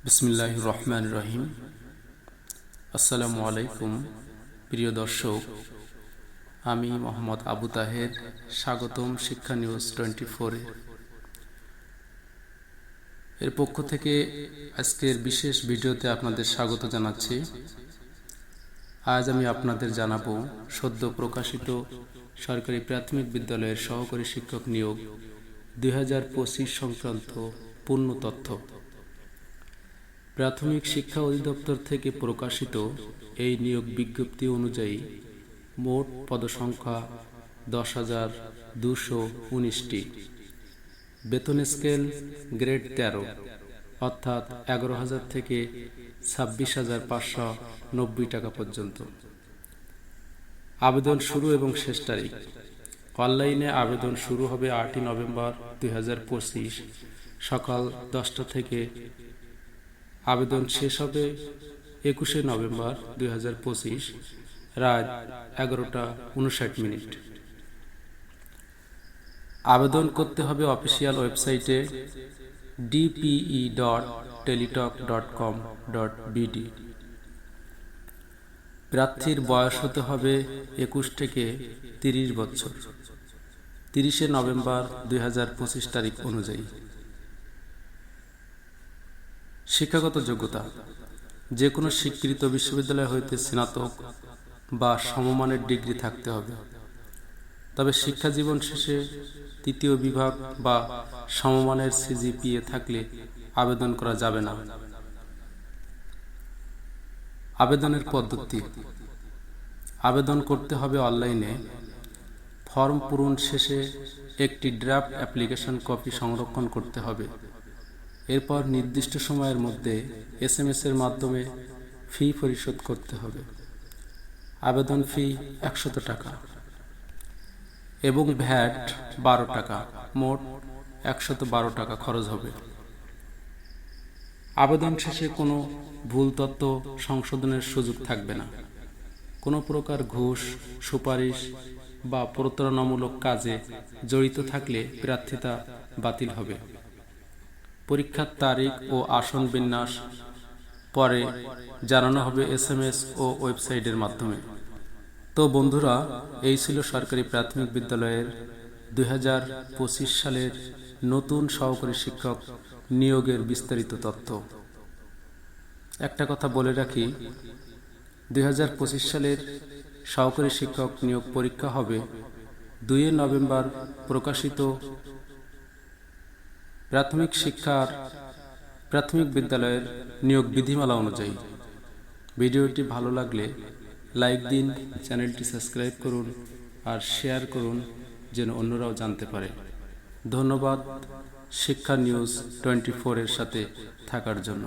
বিসমিল্লাহির রহমানির রহিম। আসসালামু আলাইকুম প্রিয় দর্শক, আমি মোহাম্মদ আবু তাহের স্বাগতম শিক্ষা নিউজ 24 এর পক্ষ থেকে আজকের বিশেষ ভিডিওতে আপনাদের স্বাগত জানাচ্ছি। আজ আমি আপনাদের জানাবো সদ্য প্রকাশিত সরকারি প্রাথমিক বিদ্যালয়ের সহকারী শিক্ষক নিয়োগ 2025 সংক্রান্ত পূর্ণ তথ্য। প্রাথমিক শিক্ষা অধিদপ্তর থেকে প্রকাশিত এই নিয়োগ বিজ্ঞপ্তি অনুযায়ী মোট পদসংখ্যা 10,219টি। বেতন স্কেল গ্রেড 13 অর্থাৎ 11,000 থেকে 26,590 টাকা পর্যন্ত। আবেদন শুরু এবং শেষ তারিখ। অনলাইনে আবেদন শুরু হবে 8 নভেম্বর 2025 সকাল 10টা থেকে। আবেদন শেষ হবে 21 নভেম্বর 2025 রাত 11:59। আবেদন করতে হবে অফিসিয়াল ওয়েবসাইটে dpe.teletalk.com.bd। প্রার্থীর বয়স হতে হবে 21 থেকে 30 বছর 30 নভেম্বর 2025 তারিখ অনুযায়ী। শিক্ষাগত যোগ্যতা: যে কোনো স্বীকৃত বিশ্ববিদ্যালয় হইতে স্নাতক বা সমমানের ডিগ্রি থাকতে হবে, তবে শিক্ষা জীবন শেষে তৃতীয় বিভাগ বা সমমানের সিজিপিএ থাকলে আবেদন করা যাবে না। আবেদনের পদ্ধতি: আবেদন করতে হবে অনলাইনে। ফর্ম পূরণ শেষে একটি ড্রাফট অ্যাপ্লিকেশন কপি সংরক্ষণ করতে হবে। এরপর নির্দিষ্ট সময়ের মধ্যে SMS এর মাধ্যমে ফি পরিশোধ করতে হবে। আবেদন ফি 100 টাকা এবং ভ্যাট 12 টাকা, মোট 112 টাকা খরচ হবে। আবেদন শেষে কোনো ভুল তথ্য সংশোধনের সুযোগ থাকবে না। কোনো প্রকার ঘুষ, সুপারিশ বা প্রতারণামূলক কাজে জড়িত থাকলে প্রার্থিতা বাতিল হবে। পরীক্ষার তারিখ ও আসন বিন্যাস পরে জানানো হবে SMS ও ওয়েবসাইটের মাধ্যমে। তো বন্ধুরা, এই ছিল সরকারি প্রাথমিক বিদ্যালয়ের 2025 সালের নতুন সহকারী শিক্ষক নিয়োগের বিস্তারিত তথ্য। একটা কথা বলে রাখি, 2025 সালের সহকারী শিক্ষক নিয়োগ পরীক্ষা হবে 2 নভেম্বর প্রকাশিত প্রাথমিক বিদ্যালয়ের নিয়োগ বিধিমালা অনুযায়ী। ভিডিওটি ভালো লাগলে লাইক দিন, চ্যানেলটি সাবস্ক্রাইব করুন আর শেয়ার করুন যেন অন্যরাও জানতে পারে। ধন্যবাদ শিক্ষা নিউজ 24 এর সাথে থাকার জন্য।